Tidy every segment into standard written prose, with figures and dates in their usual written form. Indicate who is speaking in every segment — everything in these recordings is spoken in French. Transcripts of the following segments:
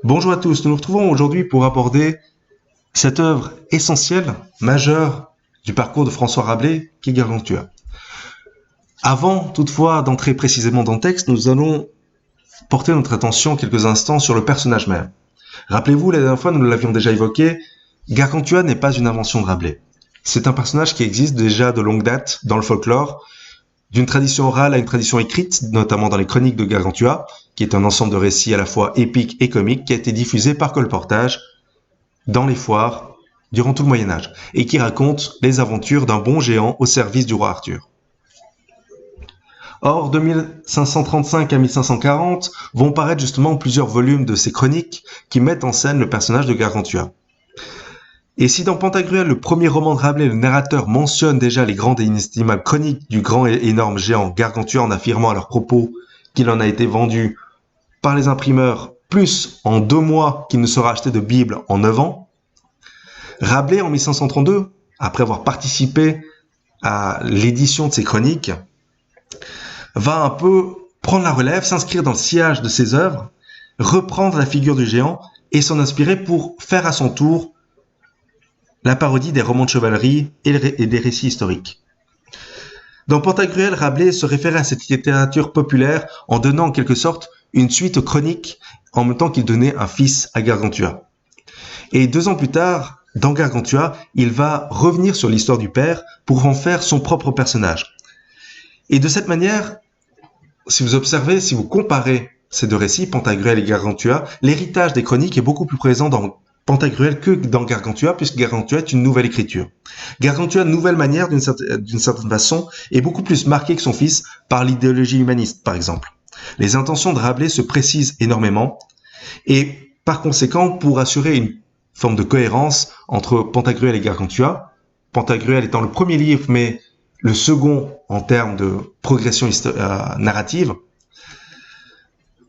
Speaker 1: Bonjour à tous, nous nous retrouvons aujourd'hui pour aborder cette œuvre essentielle, majeure du parcours de François Rabelais, qui est Gargantua. Avant toutefois d'entrer précisément dans le texte, nous allons porter notre attention quelques instants sur le personnage même. Rappelez-vous, la dernière fois nous l'avions déjà évoqué, Gargantua n'est pas une invention de Rabelais. C'est un personnage qui existe déjà de longue date dans le folklore, d'une tradition orale à une tradition écrite, notamment dans les chroniques de Gargantua, qui est un ensemble de récits à la fois épiques et comiques, qui a été diffusé par colportage dans les foires durant tout le Moyen-Âge, et qui raconte les aventures d'un bon géant au service du roi Arthur. Or, de 1535 à 1540, vont paraître justement plusieurs volumes de ces chroniques qui mettent en scène le personnage de Gargantua. Et si dans Pantagruel, le premier roman de Rabelais, le narrateur mentionne déjà les grandes et inestimables chroniques du grand et énorme géant Gargantua en affirmant à leur propos qu'il en a été vendu par les imprimeurs plus en 2 mois qu'il ne sera acheté de Bible en 9 ans, Rabelais en 1532, après avoir participé à l'édition de ces chroniques, va un peu prendre la relève, s'inscrire dans le sillage de ses œuvres, reprendre la figure du géant et s'en inspirer pour faire à son tour la parodie des romans de chevalerie et des récits historiques. Dans Pantagruel, Rabelais se référait à cette littérature populaire en donnant en quelque sorte une suite aux chroniques en même temps qu'il donnait un fils à Gargantua. Et 2 ans plus tard, dans Gargantua, il va revenir sur l'histoire du père pour en faire son propre personnage. Et de cette manière, si vous observez, si vous comparez ces 2 récits, Pantagruel et Gargantua, l'héritage des chroniques est beaucoup plus présent dans Pantagruel que dans Gargantua, puisque Gargantua est une nouvelle écriture. Gargantua, une nouvelle manière, d'une certaine façon, est beaucoup plus marquée que son fils par l'idéologie humaniste, par exemple. Les intentions de Rabelais se précisent énormément, et par conséquent, pour assurer une forme de cohérence entre Pantagruel et Gargantua, Pantagruel étant le premier livre, mais le second en termes de progression narrative,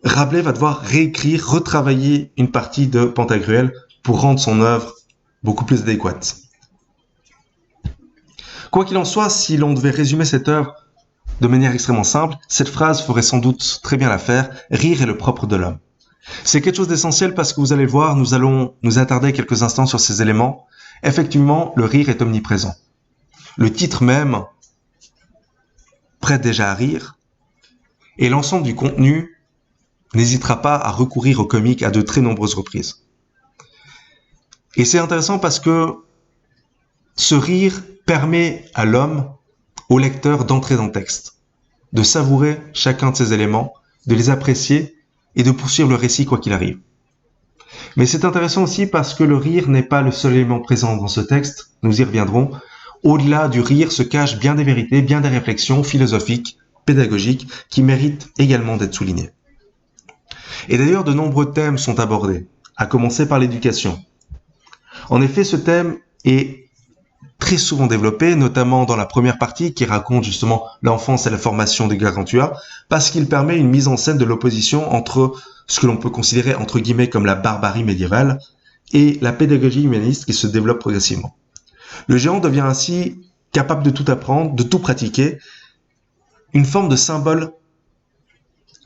Speaker 1: Rabelais va devoir réécrire, retravailler une partie de Pantagruel pour rendre son œuvre beaucoup plus adéquate. Quoi qu'il en soit, si l'on devait résumer cette œuvre de manière extrêmement simple, cette phrase ferait sans doute très bien l'affaire: rire est le propre de l'homme. C'est quelque chose d'essentiel parce que vous allez voir, nous allons nous attarder quelques instants sur ces éléments. Effectivement, le rire est omniprésent. Le titre même prête déjà à rire, et l'ensemble du contenu n'hésitera pas à recourir au comique à de très nombreuses reprises. Et c'est intéressant parce que ce rire permet à l'homme, au lecteur, d'entrer dans le texte, de savourer chacun de ces éléments, de les apprécier et de poursuivre le récit quoi qu'il arrive. Mais c'est intéressant aussi parce que le rire n'est pas le seul élément présent dans ce texte, nous y reviendrons. Au-delà du rire se cachent bien des vérités, bien des réflexions philosophiques, pédagogiques, qui méritent également d'être soulignées. Et d'ailleurs, de nombreux thèmes sont abordés, à commencer par l'éducation. En effet, ce thème est très souvent développé, notamment dans la première partie qui raconte justement l'enfance et la formation de Gargantua, parce qu'il permet une mise en scène de l'opposition entre ce que l'on peut considérer entre guillemets comme la barbarie médiévale et la pédagogie humaniste qui se développe progressivement. Le géant devient ainsi capable de tout apprendre, de tout pratiquer, une forme de symbole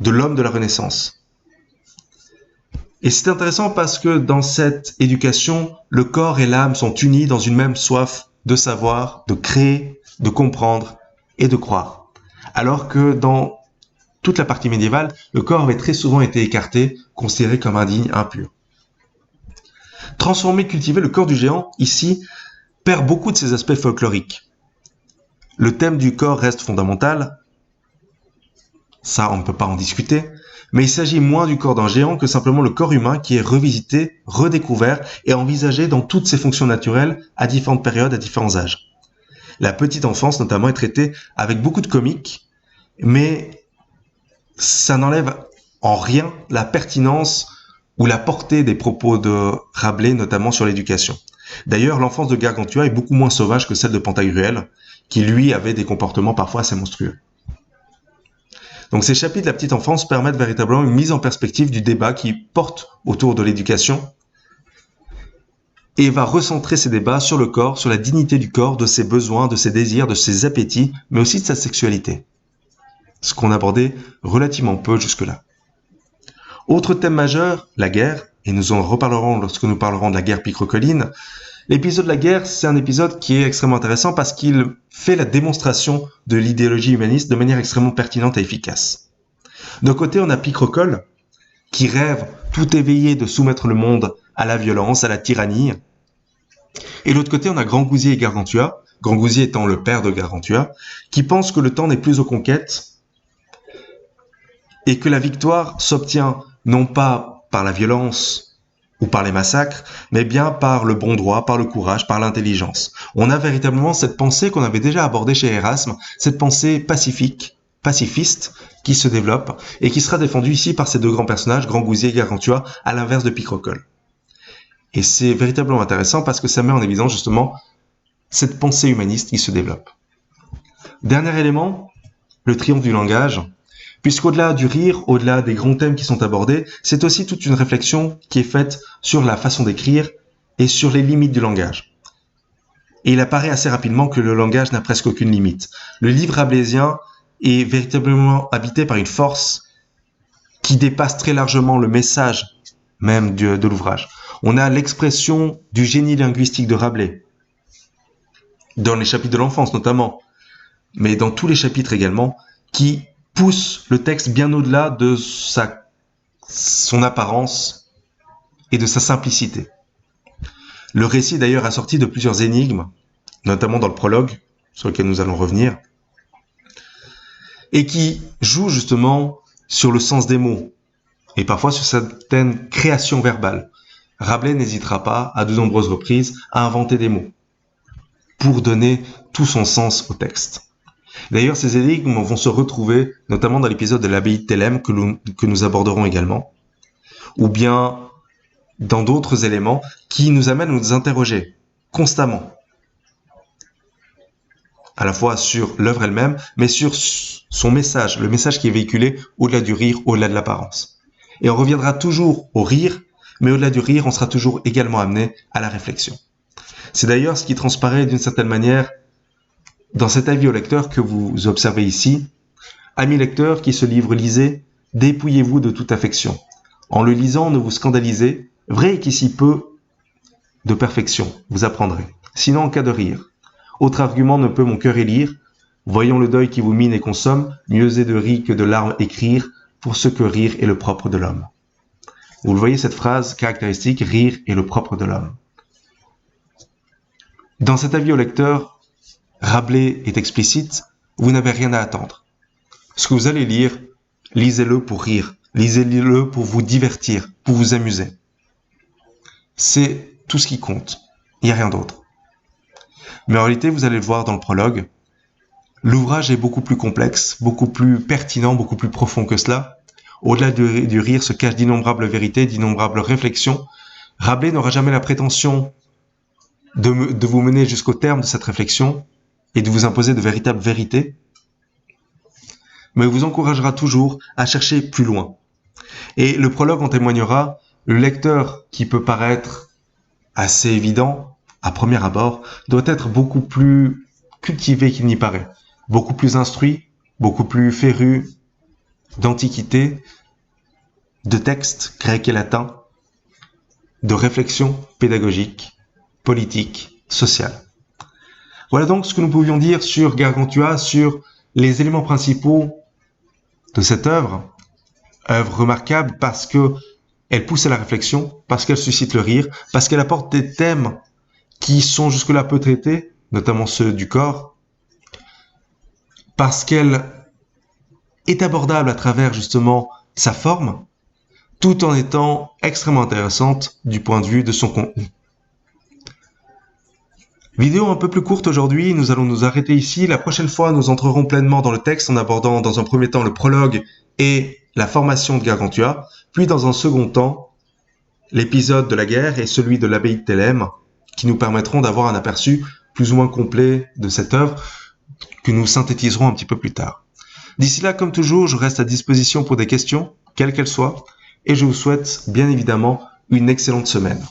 Speaker 1: de l'homme de la Renaissance. Et c'est intéressant parce que dans cette éducation, le corps et l'âme sont unis dans une même soif de savoir, de créer, de comprendre et de croire. Alors que dans toute la partie médiévale, le corps avait très souvent été écarté, considéré comme indigne, impur. Transformer, cultiver le corps du géant, ici, perd beaucoup de ses aspects folkloriques. Le thème du corps reste fondamental, ça on ne peut pas en discuter, mais il s'agit moins du corps d'un géant que simplement le corps humain qui est revisité, redécouvert et envisagé dans toutes ses fonctions naturelles à différentes périodes, à différents âges. La petite enfance notamment est traitée avec beaucoup de comique, mais ça n'enlève en rien la pertinence ou la portée des propos de Rabelais, notamment sur l'éducation. D'ailleurs, l'enfance de Gargantua est beaucoup moins sauvage que celle de Pantagruel, qui lui avait des comportements parfois assez monstrueux. Donc ces chapitres de la petite enfance permettent véritablement une mise en perspective du débat qui porte autour de l'éducation et va recentrer ces débats sur le corps, sur la dignité du corps, de ses besoins, de ses désirs, de ses appétits, mais aussi de sa sexualité. Ce qu'on abordait relativement peu jusque-là. Autre thème majeur, la guerre, et nous en reparlerons lorsque nous parlerons de la guerre picrocolline. L'épisode de la guerre, c'est un épisode qui est extrêmement intéressant parce qu'il fait la démonstration de l'idéologie humaniste de manière extrêmement pertinente et efficace. D'un côté, on a Picrocole, qui rêve tout éveillé de soumettre le monde à la violence, à la tyrannie. Et de l'autre côté, on a Grand Gousier et Gargantua, Grand Gousier étant le père de Gargantua, qui pense que le temps n'est plus aux conquêtes et que la victoire s'obtient non pas par la violence ou par les massacres, mais bien par le bon droit, par le courage, par l'intelligence. On a véritablement cette pensée qu'on avait déjà abordée chez Erasme, cette pensée pacifique, pacifiste, qui se développe et qui sera défendue ici par ces deux grands personnages, Grand Gousier et Gargantua, à l'inverse de Picrocole. Et c'est véritablement intéressant parce que ça met en évidence justement cette pensée humaniste qui se développe. Dernier élément, le triomphe du langage. Puisqu'au-delà du rire, au-delà des grands thèmes qui sont abordés, c'est aussi toute une réflexion qui est faite sur la façon d'écrire et sur les limites du langage. Et il apparaît assez rapidement que le langage n'a presque aucune limite. Le livre rabelaisien est véritablement habité par une force qui dépasse très largement le message même de l'ouvrage. On a l'expression du génie linguistique de Rabelais, dans les chapitres de l'enfance notamment, mais dans tous les chapitres également, qui pousse le texte bien au-delà de son apparence et de sa simplicité. Le récit d'ailleurs assorti de plusieurs énigmes, notamment dans le prologue, sur lequel nous allons revenir, et qui joue justement sur le sens des mots, et parfois sur certaines créations verbales. Rabelais n'hésitera pas, à de nombreuses reprises, à inventer des mots, pour donner tout son sens au texte. D'ailleurs, ces énigmes vont se retrouver notamment dans l'épisode de l'abbaye de Thélème que nous aborderons également, ou bien dans d'autres éléments qui nous amènent à nous interroger constamment, à la fois sur l'œuvre elle-même, mais sur son message, le message qui est véhiculé au-delà du rire, au-delà de l'apparence. Et on reviendra toujours au rire, mais au-delà du rire, on sera toujours également amené à la réflexion. C'est d'ailleurs ce qui transparaît d'une certaine manière dans cet avis au lecteur que vous observez ici. Amis lecteurs qui se livrent, lisez, dépouillez-vous de toute affection. En le lisant, ne vous scandalisez, vrai qu'ici peu de perfection, vous apprendrez. Sinon, en cas de rire. Autre argument ne peut mon cœur élire, voyons le deuil qui vous mine et consomme, mieux est de rire que de larmes écrire, pour ce que rire est le propre de l'homme. Vous le voyez, cette phrase caractéristique, rire est le propre de l'homme. Dans cet avis au lecteur, Rabelais est explicite, vous n'avez rien à attendre. Ce que vous allez lire, lisez-le pour rire, lisez-le pour vous divertir, pour vous amuser. C'est tout ce qui compte, il n'y a rien d'autre. Mais en réalité, vous allez le voir dans le prologue, l'ouvrage est beaucoup plus complexe, beaucoup plus pertinent, beaucoup plus profond que cela. Au-delà du rire se cachent d'innombrables vérités, d'innombrables réflexions. Rabelais n'aura jamais la prétention de vous mener jusqu'au terme de cette réflexion et de vous imposer de véritables vérités, mais vous encouragera toujours à chercher plus loin. Et le prologue en témoignera, le lecteur qui peut paraître assez évident à premier abord doit être beaucoup plus cultivé qu'il n'y paraît, beaucoup plus instruit, beaucoup plus féru d'antiquité, de textes grecs et latins, de réflexion pédagogique, politique, sociale. Voilà donc ce que nous pouvions dire sur Gargantua, sur les éléments principaux de cette œuvre remarquable parce que elle pousse à la réflexion, parce qu'elle suscite le rire, parce qu'elle apporte des thèmes qui sont jusque-là peu traités, notamment ceux du corps, parce qu'elle est abordable à travers justement sa forme, tout en étant extrêmement intéressante du point de vue de son contenu. Vidéo un peu plus courte aujourd'hui, nous allons nous arrêter ici. La prochaine fois, nous entrerons pleinement dans le texte en abordant dans un premier temps le prologue et la formation de Gargantua, puis dans un second temps, l'épisode de la guerre et celui de l'abbaye de Thélème, qui nous permettront d'avoir un aperçu plus ou moins complet de cette œuvre que nous synthétiserons un petit peu plus tard. D'ici là, comme toujours, je reste à disposition pour des questions, quelles qu'elles soient, et je vous souhaite bien évidemment une excellente semaine.